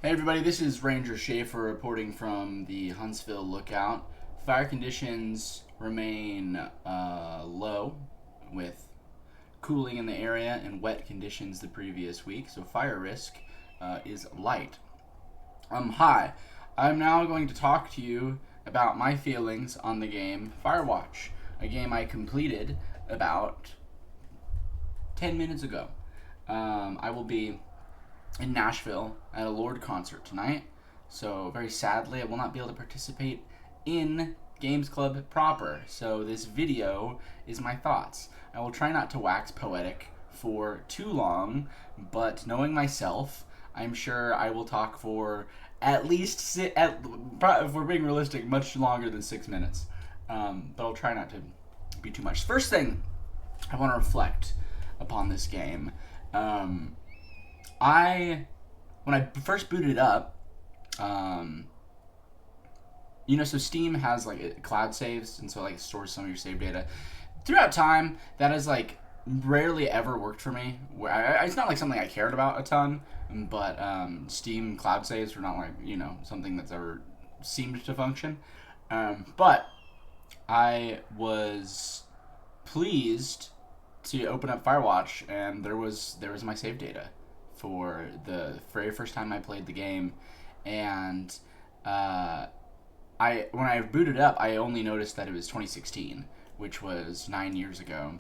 Hey everybody, this is Ranger Schaefer reporting from the Huntsville Lookout. Fire conditions remain low with cooling in the area and wet conditions the previous week, so fire risk is light. Hi, I'm now going to talk to you about my feelings on the game Firewatch, a game I completed about 10 minutes ago. I will be in Nashville at a Lorde concert tonight, so very sadly I will not be able to participate in Games Club proper. So this video is my thoughts. I will try not to wax poetic for too long, but knowing myself, I'm sure I will talk for at least, if we're being realistic, much longer than 6 minutes. But I'll try not to be too much. First thing, I want to reflect upon this game. When I first booted it up, so Steam has like cloud saves, and so like stores some of your save data. Throughout time, that has like rarely ever worked for me. It's not like something I cared about a ton, but Steam cloud saves were not like something that's ever seemed to function. But I was pleased to open up Firewatch, and there was my save data for the very first time I played the game, and when I booted up, I only noticed that it was 2016, which was 9 years ago,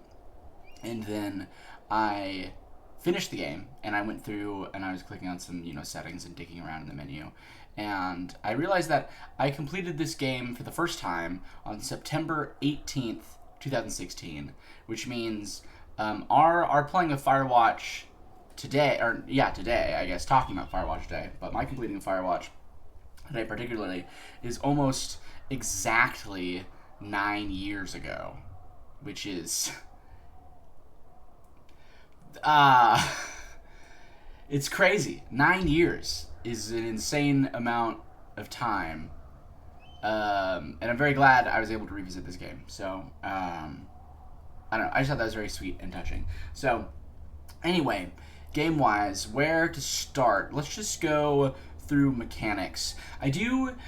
and then I finished the game, and I went through and I was clicking on some settings and digging around in the menu, and I realized that I completed this game for the first time on September 18th, 2016, which means our playing of Firewatch today, I guess, talking about Firewatch today, but my completing of Firewatch today particularly is almost exactly 9 years ago, which is it's crazy. 9 years is an insane amount of time, and I'm very glad I was able to revisit this game. So I don't know, I just thought that was very sweet and touching. So anyway, game-wise, where to start? Let's just go through mechanics.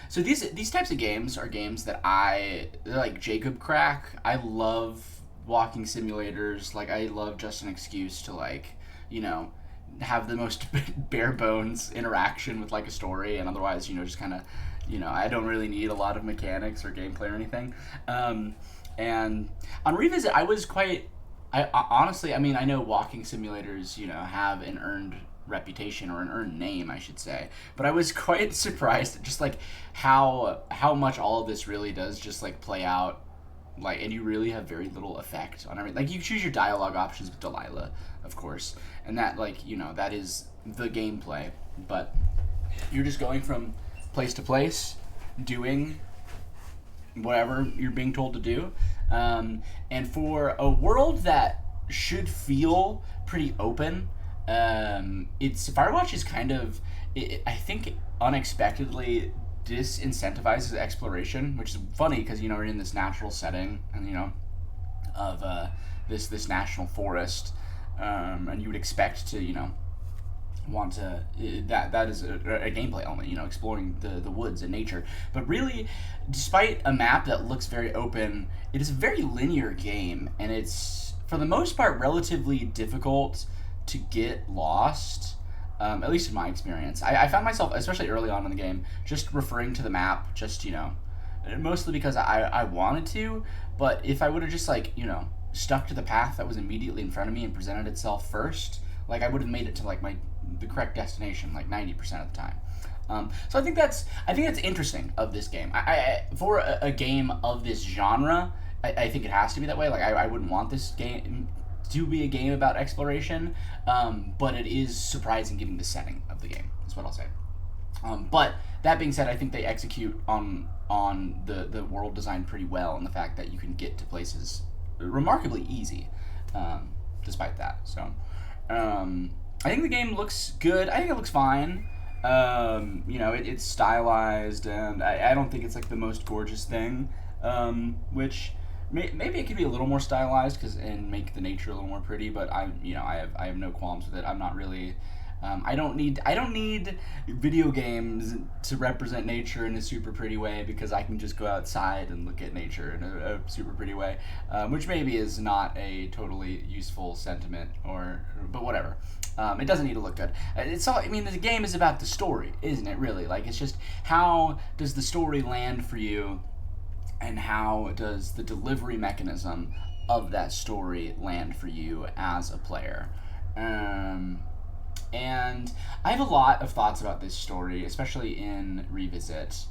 So these types of games are games that they're like Jacob crack. I love walking simulators. Like, I love just an excuse to have the most bare bones interaction with like a story, and otherwise, just kind of, I don't really need a lot of mechanics or gameplay or anything. And on Revisit, honestly, I know walking simulators, have an earned reputation, or an earned name, I should say. But I was quite surprised at just like how much all of this really does just like play out, like, and you really have very little effect on everything. Like, you choose your dialogue options with Delilah, of course, and that that is the gameplay. But you're just going from place to place, doing whatever you're being told to do. And for a world that should feel pretty open, Firewatch is kind of, I think, unexpectedly disincentivizes exploration, which is funny because we're in this natural setting, and of this national forest, and you would expect to want to that is a gameplay element, exploring the woods and nature. But really, despite a map that looks very open, it is a very linear game, and it's for the most part relatively difficult to get lost, at least in my experience. I found myself, especially early on in the game, just referring to the map, just mostly because I wanted to. But if I would have just stuck to the path that was immediately in front of me and presented itself first, like, I would have made it to the correct destination 90% of the time. So I think that's interesting of this game. For a game of this genre, I think it has to be that way. Like, I wouldn't want this game to be a game about exploration, but it is surprising given the setting of the game, is what I'll say. But that being said, I think they execute on the world design pretty well, and the fact that you can get to places remarkably easy, despite that. So I think the game looks good. I think it looks fine. It's stylized, and I don't think it's like the most gorgeous thing, which maybe it could be a little more stylized and make the nature a little more pretty. But I have no qualms with it. I'm not really I don't need video games to represent nature in a super pretty way, because I can just go outside and look at nature in a super pretty way, which maybe is not a totally useful sentiment, but whatever. It doesn't need to look good. It's all. I mean, the game is about the story, isn't it? Really, like, it's just how does the story land for you, and how does the delivery mechanism of that story land for you as a player. And I have a lot of thoughts about this story, especially in Revisit.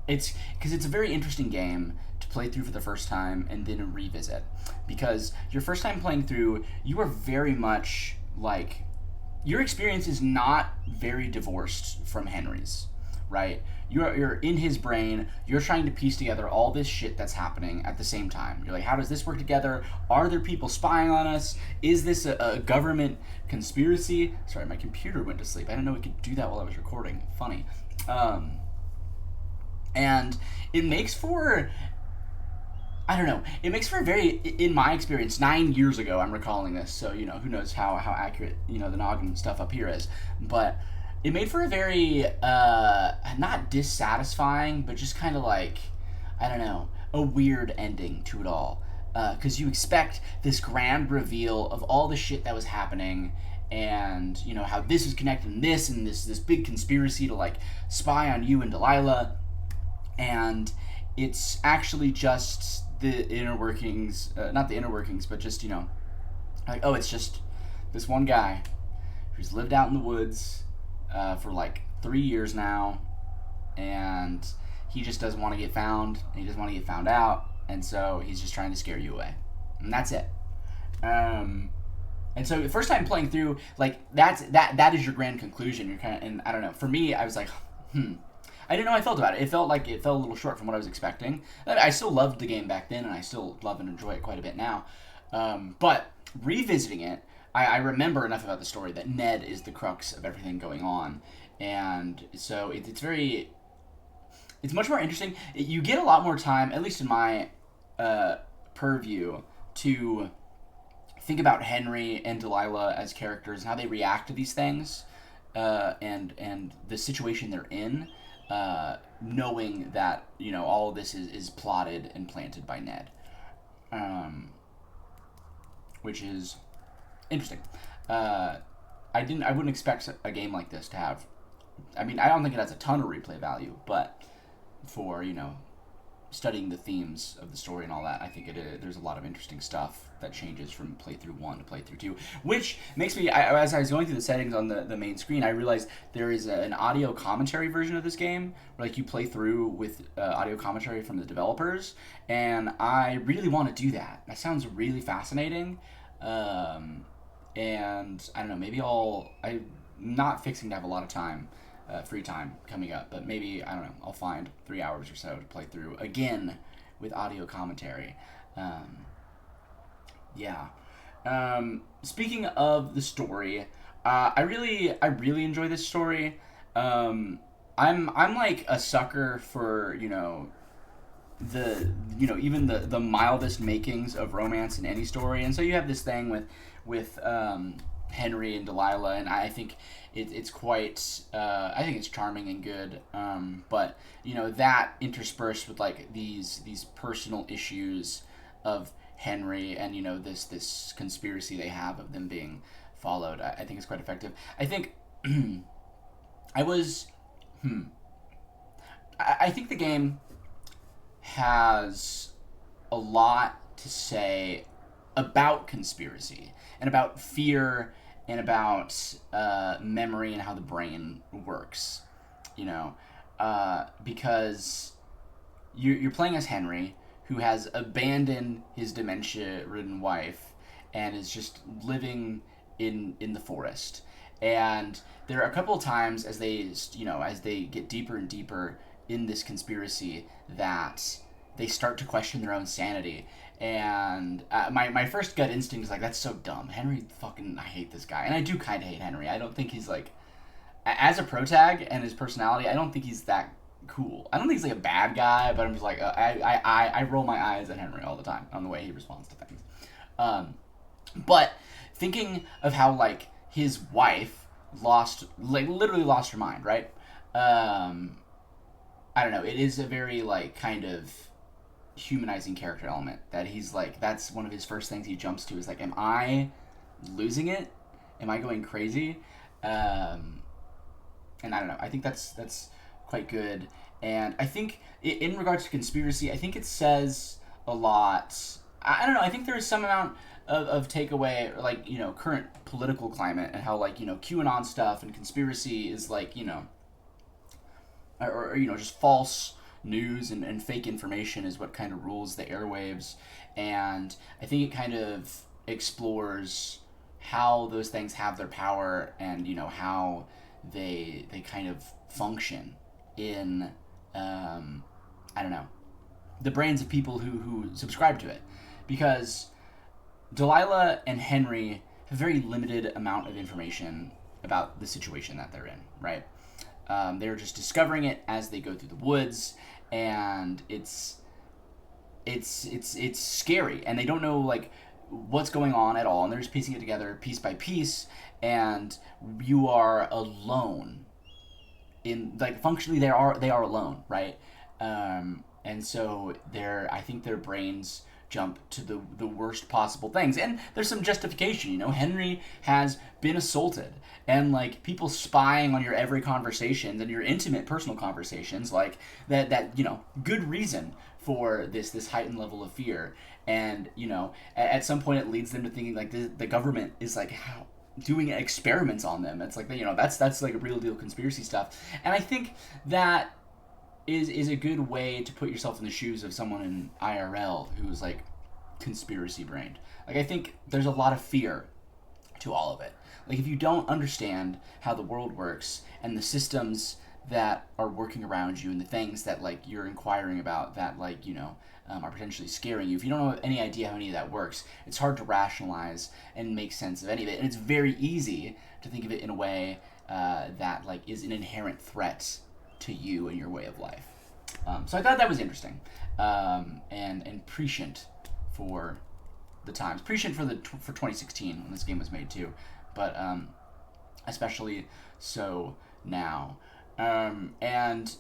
It's because it's a very interesting game to play through for the first time and then revisit. Because your first time playing through, you are very much like, your experience is not very divorced from Henry's, right? You're in his brain. You're trying to piece together all this shit that's happening at the same time. You're like, how does this work together? Are there people spying on us? Is this a government conspiracy? Sorry, my computer went to sleep. I didn't know it could do that while I was recording. Funny. And it makes for, I don't know, it makes for a very, in my experience, 9 years ago, I'm recalling this, so, who knows how accurate, the noggin stuff up here is, but it made for a very, not dissatisfying, but just kind of like, I don't know, a weird ending to it all. Because you expect this grand reveal of all the shit that was happening, and, how this is connected in this, and this big conspiracy to, like, spy on you and Delilah, and it's actually just the inner workings, not the inner workings, but just, like, oh, it's just this one guy who's lived out in the woods, for like 3 years now, and he just doesn't want to get found, and he doesn't want to get found out, and so he's just trying to scare you away, and that's it. And so the first time playing through, like, that is your grand conclusion. You're kind of, and I don't know, for me, I was like, I didn't know how I felt about it. It felt a little short from what I was expecting. I still loved the game back then, and I still love and enjoy it quite a bit now. But revisiting it, I remember enough about the story that Ned is the crux of everything going on. And so it's much more interesting. You get a lot more time, at least in my purview, to think about Henry and Delilah as characters and how they react to these things, and the situation they're in, knowing that, all of this is plotted and planted by Ned. Which is interesting. I wouldn't expect a game like this to have, I mean, I don't think it has a ton of replay value, but for, studying the themes of the story and all that, I think there's a lot of interesting stuff that changes from playthrough 1 to playthrough 2, which makes me, as I was going through the settings on the main screen, I realized there is an audio commentary version of this game, where, like, you play through with audio commentary from the developers, and I really want to do that. That sounds really fascinating. And I don't know, maybe I'm not fixing to have a lot of time, free time coming up, but maybe, I don't know, I'll find 3 hours or so to play through again with audio commentary. Yeah. Speaking of the story, I really enjoy this story. I'm like a sucker for, even the mildest makings of romance in any story, and so you have this thing with Henry and Delilah, and I think it's quite, I think it's charming and good, but that interspersed with, like, these personal issues of Henry, and this conspiracy they have of them being followed, I think it's quite effective. I think I think the game has a lot to say about conspiracy and about fear and about memory and how the brain works, because you're playing as Henry, who has abandoned his dementia-ridden wife and is just living in the forest. And there are a couple of times as they get deeper and deeper in this conspiracy that they start to question their own sanity. And my first gut instinct is like, that's so dumb. Henry, I hate this guy. And I do kind of hate Henry. I don't think he's, like, as a protag and his personality, I don't think he's that cool. I don't think he's, like, a bad guy, but I'm just like, I roll my eyes at Henry all the time on the way he responds to things. But thinking of how, like, his wife literally lost her mind, right? I don't know. It is a very like kind of humanizing character element that he's like. That's one of his first things he jumps to is like, am I losing it? Am I going crazy? And I don't know. I think that's quite good. And I think in regards to conspiracy, I think it says a lot. I don't know. I think there is some amount of takeaway, like current political climate and how like QAnon stuff and conspiracy is like or just false news and fake information is what kind of rules the airwaves. And I think it kind of explores how those things have their power and how they kind of function in I don't know, the brains of people who subscribe to it, because Delilah and Henry have very limited amount of information about the situation that they're in, right? They're just discovering it as they go through the woods, and it's scary, and they don't know like what's going on at all, and they're just piecing it together piece by piece, and you are alone. In like functionally, they are alone, right? And so I think their brains jump to the worst possible things, and there's some justification. Henry has been assaulted, and like people spying on your every conversations and your intimate personal conversations, like that good reason for this heightened level of fear. And at some point it leads them to thinking like the government is like doing experiments on them. It's like that's like a real deal conspiracy stuff, and I think that is a good way to put yourself in the shoes of someone in IRL who's like conspiracy brained. Like I think there's a lot of fear to all of it. Like if you don't understand how the world works and the systems that are working around you and the things that like you're inquiring about that like are potentially scaring you, if you don't have any idea how any of that works, it's hard to rationalize and make sense of any of it. And it's very easy to think of it in a way that like is an inherent threat to you and your way of life. So I thought that was interesting, and prescient for the times, prescient for 2016 when this game was made too, but especially so now. And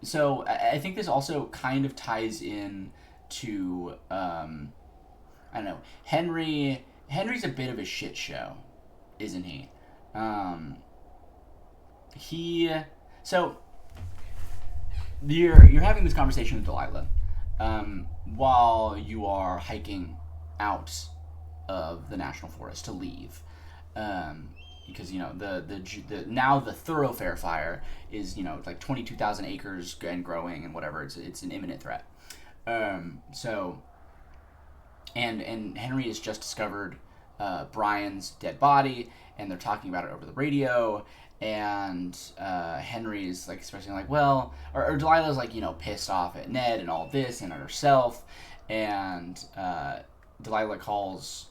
so I think this also kind of ties in to I don't know, Henry's a bit of a shit show, isn't he? So you're having this conversation with Delilah while you are hiking out of the national forest to leave, because the now the thoroughfare fire is like 22,000 acres and growing and whatever. It's an imminent threat. So and Henry has just discovered Brian's dead body, and they're talking about it over the radio. And Henry's like expressing like, well, or Delilah's like pissed off at Ned and all this and at herself, and Delilah calls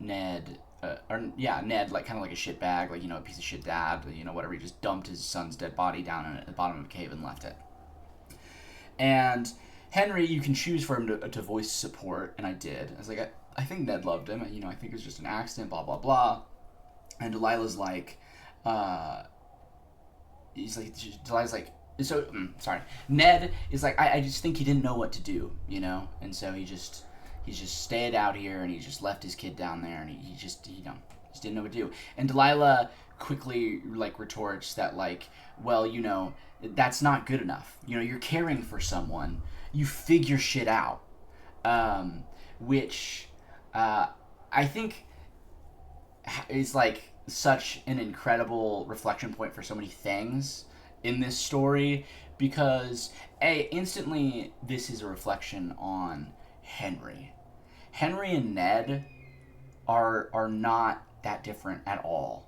Ned Ned like kind of like a shitbag, like a piece of shit dad, whatever. He just dumped his son's dead body down at the bottom of a cave and left it. And Henry, you can choose for him to voice support, and I did. I was like, I think Ned loved him, I think it was just an accident, blah blah blah. And Delilah's like. Delilah's like, so, sorry. Ned is like, I just think he didn't know what to do, and so he's just stayed out here, and he just left his kid down there, and he just didn't know what to do. And Delilah quickly like retorts that like, well, that's not good enough. You're caring for someone, you figure shit out, which I think is like such an incredible reflection point for so many things in this story, because instantly this is a reflection on Henry and Ned are not that different at all,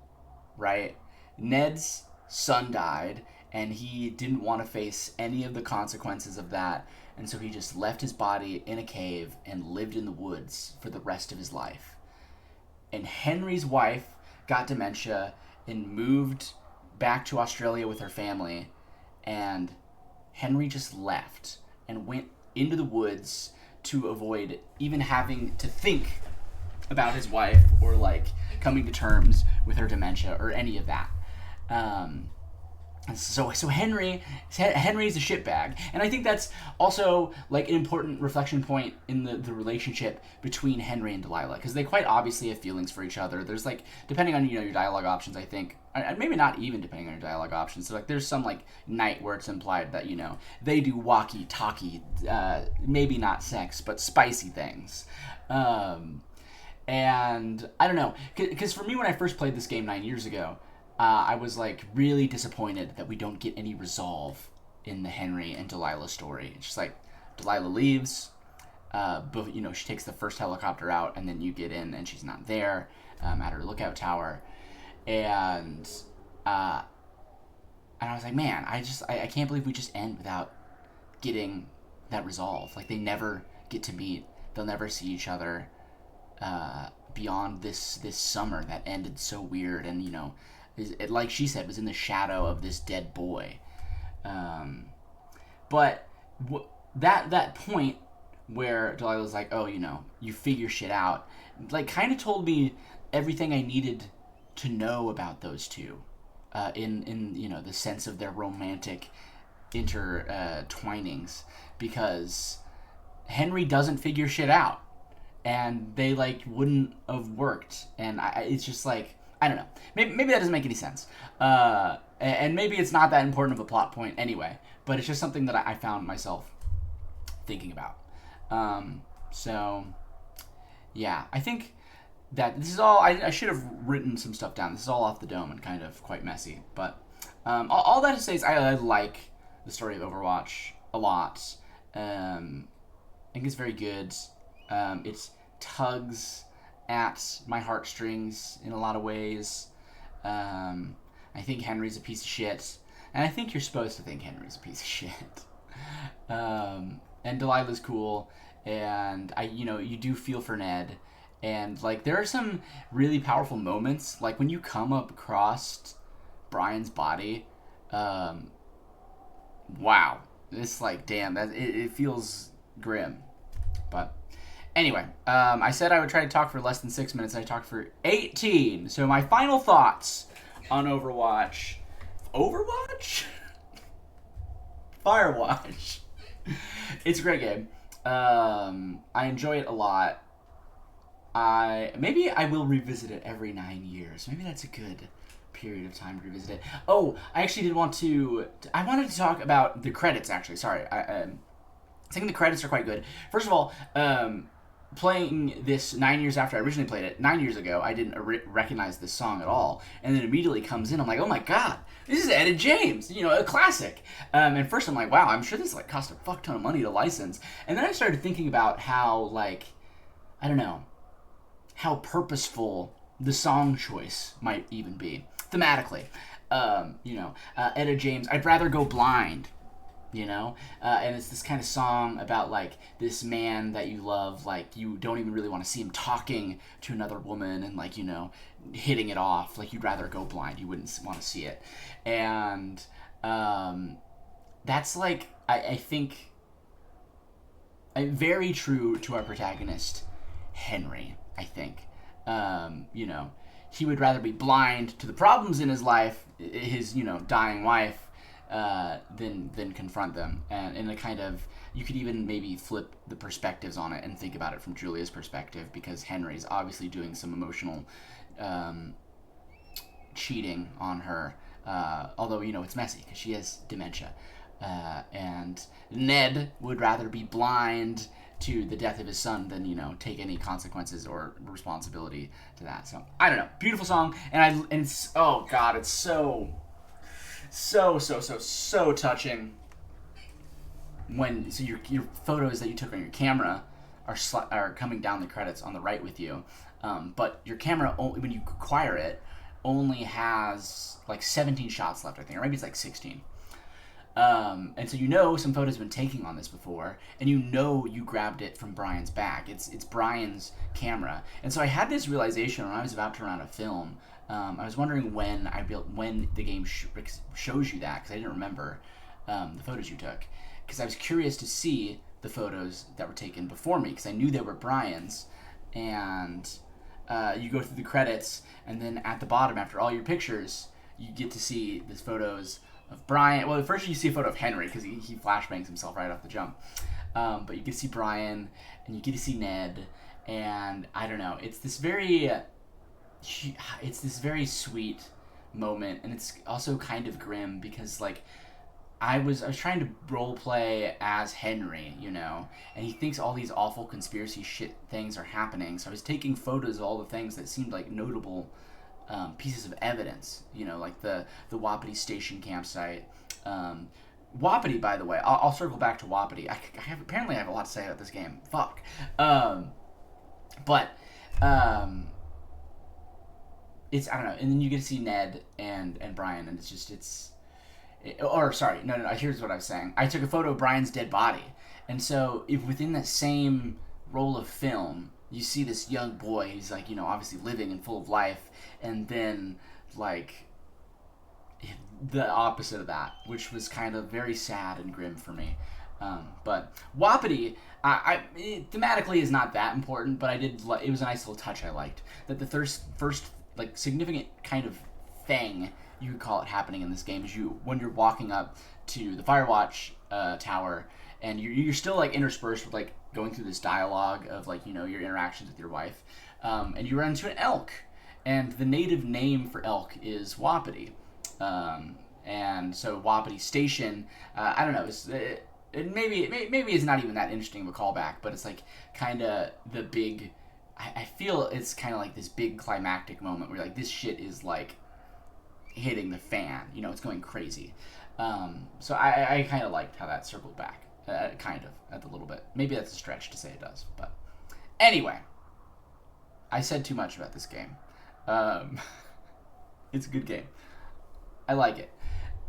right? Ned's son died, and he didn't want to face any of the consequences of that, and so he just left his body in a cave and lived in the woods for the rest of his life. And Henry's wife got dementia and moved back to Australia with her family, and Henry just left and went into the woods to avoid even having to think about his wife or like coming to terms with her dementia or any of that. Um, so Henry's a shitbag, and I think that's also like an important reflection point in the relationship between Henry and Delilah, because they quite obviously have feelings for each other. There's like, depending on your dialogue options, I think, and maybe not even depending on your dialogue options. So like there's some like night where it's implied that they do walkie-talkie, maybe not sex, but spicy things. And I don't know, because for me when I first played this game 9 years ago. I was like really disappointed that we don't get any resolve in the Henry and Delilah story. It's just like Delilah leaves, but she takes the first helicopter out, and then you get in and she's not there at her lookout tower, and I was like, man, I can't believe we just end without getting that resolve. Like they never get to meet, they'll never see each other beyond this summer that ended so weird, and it, like she said, was in the shadow of this dead boy. But that point where Delilah's like, oh, you figure shit out, like kind of told me everything I needed to know about those two, in the sense of their romantic intertwinings, because Henry doesn't figure shit out, and they like wouldn't have worked, and it's just like, I don't know. Maybe that doesn't make any sense. And maybe it's not that important of a plot point anyway. But it's just something that I found myself thinking about. So, yeah. I think that this is all... I should have written some stuff down. This is all off the dome and kind of quite messy. But all that to say is I like the story of Overwatch a lot. I think it's very good. It tugs at my heartstrings in a lot of ways. I think Henry's a piece of shit, and I think you're supposed to think Henry's a piece of shit. And Delilah's cool, and you do feel for Ned, and like there are some really powerful moments, like when you come up across Brian's body. Wow, it's like, damn, that it feels grim, but. Anyway, I said I would try to talk for less than 6 minutes, and I talked for 18. So my final thoughts on Overwatch. Overwatch? Firewatch. It's a great game. I enjoy it a lot. Maybe I will revisit it every 9 years. Maybe that's a good period of time to revisit it. Oh, I actually I wanted to talk about the credits, actually. Sorry. I think the credits are quite good. First of all, playing this 9 years after I originally played it, 9 years ago, I didn't recognize this song at all, and then immediately comes in, I'm like, oh my god, this is Etta James, a classic. And first I'm like, wow, I'm sure this like cost a fuck ton of money to license. And then I started thinking about how, like, I don't know, how purposeful the song choice might even be, thematically. Etta James, I'd rather go blind. And it's this kind of song about like this man that you love, like you don't even really want to see him talking to another woman and like hitting it off, like you'd rather go blind, you wouldn't want to see it. And that's like I think very true to our protagonist Henry. I think he would rather be blind to the problems in his life, his dying wife, than confront them. And in a kind of, you could even maybe flip the perspectives on it and think about it from Julia's perspective, because Henry's obviously doing some emotional cheating on her, although it's messy because she has dementia, and Ned would rather be blind to the death of his son than take any consequences or responsibility to that. So I don't know, beautiful song, and it's, oh god, it's so touching when your photos that you took on your camera are coming down the credits on the right with you, but your camera when you acquire it only has like 17 shots left, I think, or maybe it's like 16. And so some photos have been taken on this before, and you grabbed it from Brian's bag. It's Brian's camera, and so I had this realization when I was about to run a film. I was wondering when the game shows you that, because I didn't remember the photos you took, because I was curious to see the photos that were taken before me, because I knew they were Brian's, and you go through the credits, and then at the bottom, after all your pictures, you get to see these photos of Brian. Well, first you see a photo of Henry because he flashbangs himself right off the jump. But you get to see Brian, and you get to see Ned, and I don't know. It's this very sweet moment, and it's also kind of grim because like I was trying to role play as Henry, you know, and he thinks all these awful conspiracy shit things are happening. So I was taking photos of all the things that seemed like notable pieces of evidence, you know, like the Wapiti Station campsite. Wapiti, by the way, I'll circle back to Wapiti. Apparently I have a lot to say about this game. Fuck. But it's, I don't know, and then you get to see Ned and Brian, and no, here's what I was saying. I took a photo of Brian's dead body, and so if within that same roll of film, you see this young boy, he's like, you know, obviously living and full of life, and then, like, the opposite of that, which was kind of very sad and grim for me. But Wapiti, thematically is not that important, but it was a nice little touch I liked. That the first like, significant kind of thing, you could call it, happening in this game is when you're walking up to the Firewatch tower, and you're still like interspersed with like going through this dialogue of like, you know, your interactions with your wife, and you run into an elk, and the native name for elk is Wapiti, and so Wapiti Station, I don't know, maybe it's not even that interesting of a callback, but it's like kind of the big. I feel it's kind of like this big climactic moment where like this shit is like hitting the fan, you know, it's going crazy. So I kind of liked how that circled back, kind of, at the little bit. Maybe that's a stretch to say it does, but anyway, I said too much about this game. It's a good game. I like it.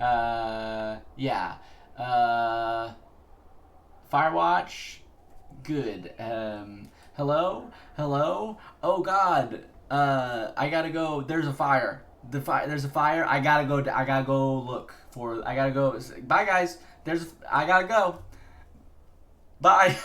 Yeah. Firewatch, good. Hello? Oh God. I gotta go. There's a fire. There's a fire. I gotta go look for. I gotta go. Bye, guys. I gotta go. Bye.